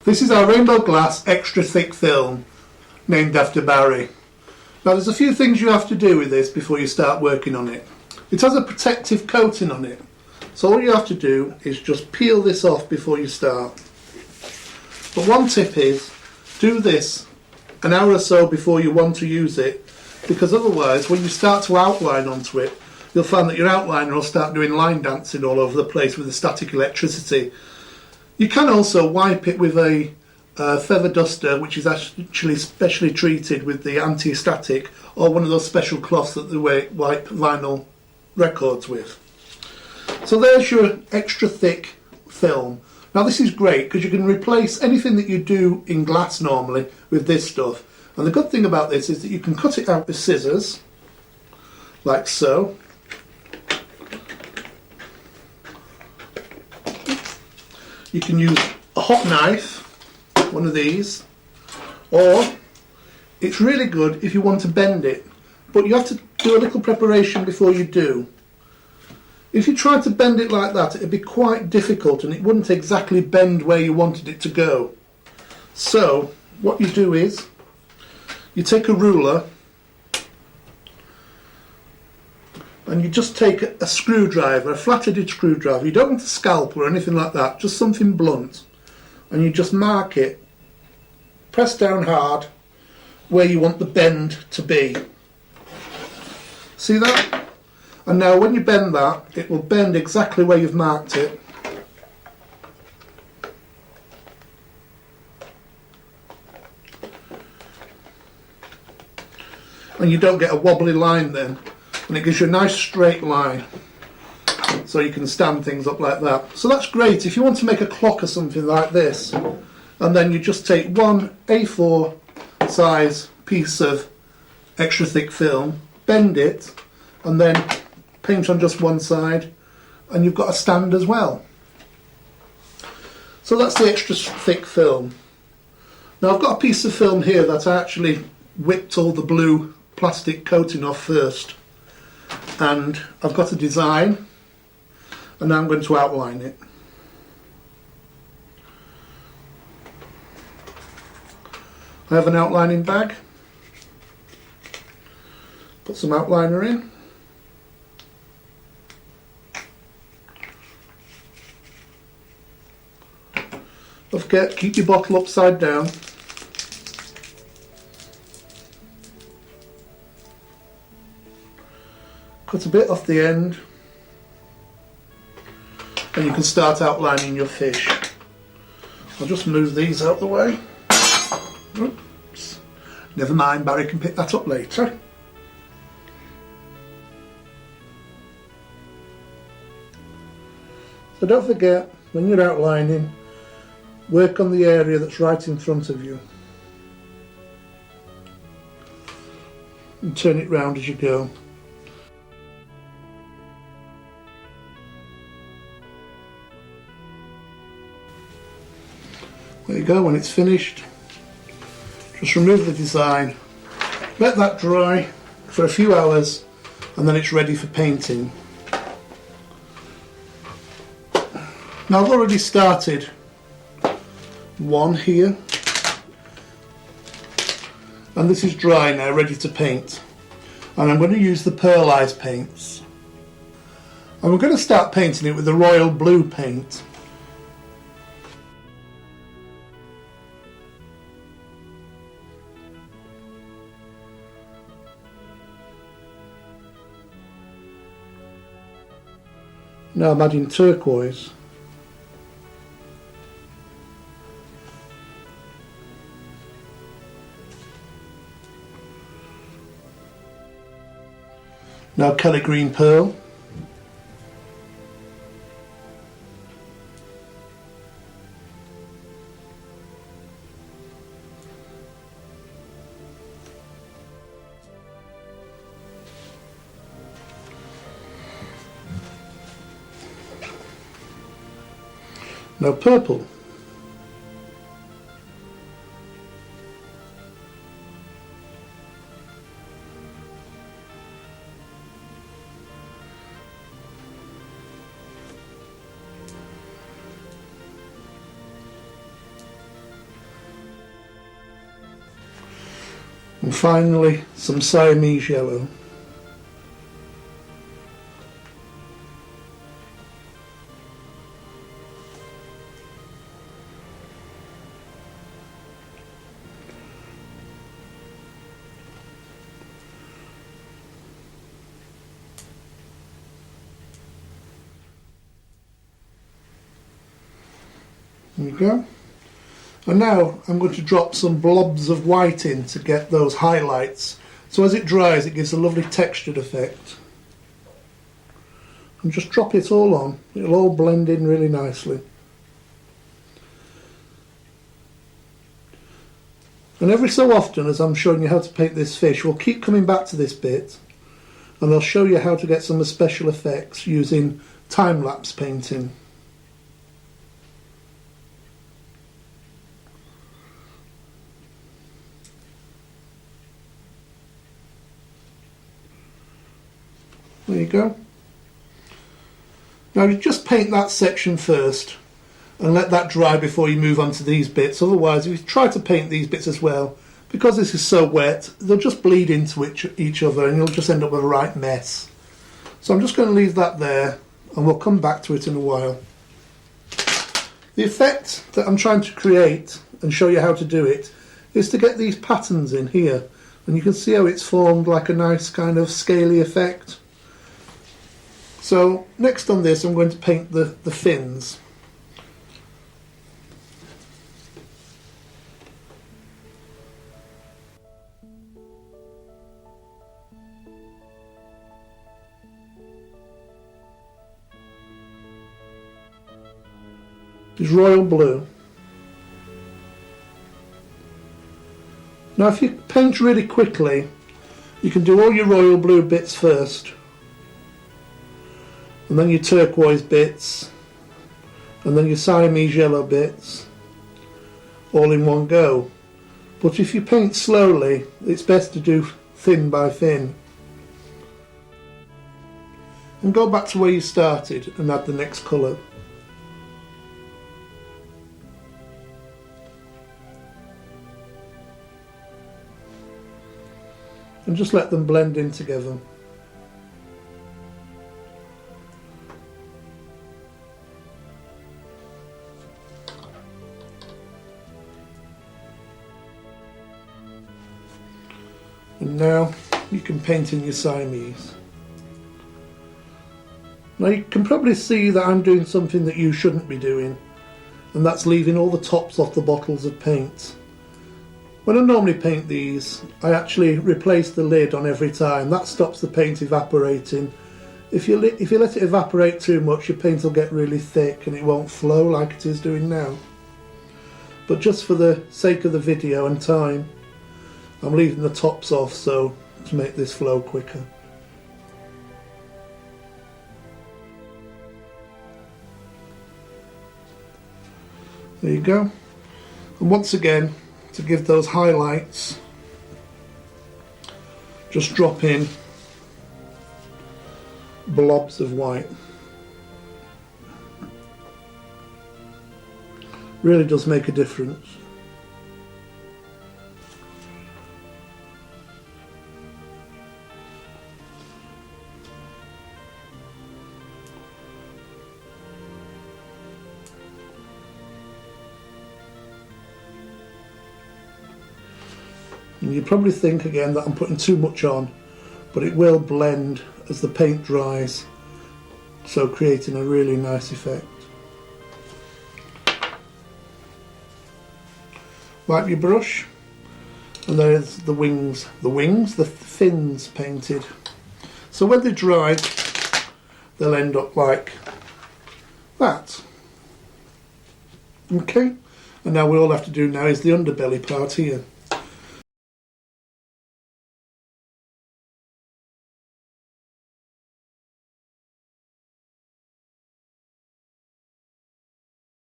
This is our rainbow glass extra thick film, named after Barry. Now there's a few things you have to do with this before you start working on it. It has a protective coating on it, so all you have to do is just peel this off before you start. But one tip is, do this an hour or so before you want to use it, because otherwise when you start to outline onto it, you'll find that your outliner will start doing line dancing all over the place with the static electricity. You can also wipe it with a feather duster, which is actually specially treated with the anti-static, or one of those special cloths that they wipe vinyl records with. So there's your extra thick film. Now this is great because you can replace anything that you do in glass normally with this stuff. And the good thing about this is that you can cut it out with scissors, like so. You can use a hot knife, one of these, or it's really good if you want to bend it, but you have to do a little preparation before you do. If you try to bend it like that, it'd be quite difficult and it wouldn't exactly bend where you wanted it to go. So what you do is you take a ruler and you just take a screwdriver, a flat-headed screwdriver. You don't want a scalpel or anything like that, just something blunt. And you just mark it, press down hard where you want the bend to be. See that? And now when you bend that, it will bend exactly where you've marked it. And you don't get a wobbly line then. And it gives you a nice straight line, so you can stand things up like that. So that's great if you want to make a clock or something like this, and then you just take one A4 size piece of extra thick film, bend it, and then paint on just one side, and you've got a stand as well. So that's the extra thick film. Now I've got a piece of film here that I actually whipped all the blue plastic coating off first. And I've got a design, and now I'm going to outline it. I have an outlining bag. Put some outliner in. Don't forget, keep your bottle upside down. Cut a bit off the end, and you can start outlining your fish. I'll just move these out the way. Oops. Never mind, Barry can pick that up later. So don't forget, when you're outlining, work on the area that's right in front of you. And turn it round as you go. There you go. When it's finished, just remove the design, let that dry for a few hours, and then it's ready for painting. Now I've already started one here, and this is dry now, ready to paint, and I'm going to use the pearlized paints, and we're going to start painting it with the royal blue paint. Now I'm adding turquoise. Now Kelly green pearl. Now purple. And finally some Siamese yellow. There you go. And now I'm going to drop some blobs of white in to get those highlights. So as it dries, it gives a lovely textured effect. And just drop it all on. It'll all blend in really nicely. And every so often, as I'm showing you how to paint this fish, we'll keep coming back to this bit and I'll show you how to get some special effects using time-lapse painting. There you go. Now you just paint that section first and let that dry before you move on to these bits. Otherwise, if you try to paint these bits as well, because this is so wet, they'll just bleed into each other and you'll just end up with a right mess. So I'm just going to leave that there and we'll come back to it in a while. The effect that I'm trying to create and show you how to do it is to get these patterns in here, and you can see how it's formed like a nice kind of scaly effect. So next on this I'm going to paint the fins. Is royal blue. Now if you paint really quickly, you can do all your royal blue bits first, and then your turquoise bits, and then your Siamese yellow bits, all in one go. But if you paint slowly, it's best to do thin by thin. And go back to where you started and add the next colour. And just let them blend in together. And now you can paint in your Siamese. Now you can probably see that I'm doing something that you shouldn't be doing, and that's leaving all the tops off the bottles of paint. When I normally paint these, I actually replace the lid on every time. That stops the paint evaporating. If you let it evaporate too much, your paint will get really thick and it won't flow like it is doing now. But just for the sake of the video and time, I'm leaving the tops off so to make this flow quicker. There you go. And once again, to give those highlights, just drop in blobs of white. Really does make a difference. And you probably think again that I'm putting too much on, but it will blend as the paint dries, so creating a really nice effect. Wipe your brush, and there's the fins painted. So when they dry, they'll end up like that. Okay, and now all we have to do now is the underbelly part here.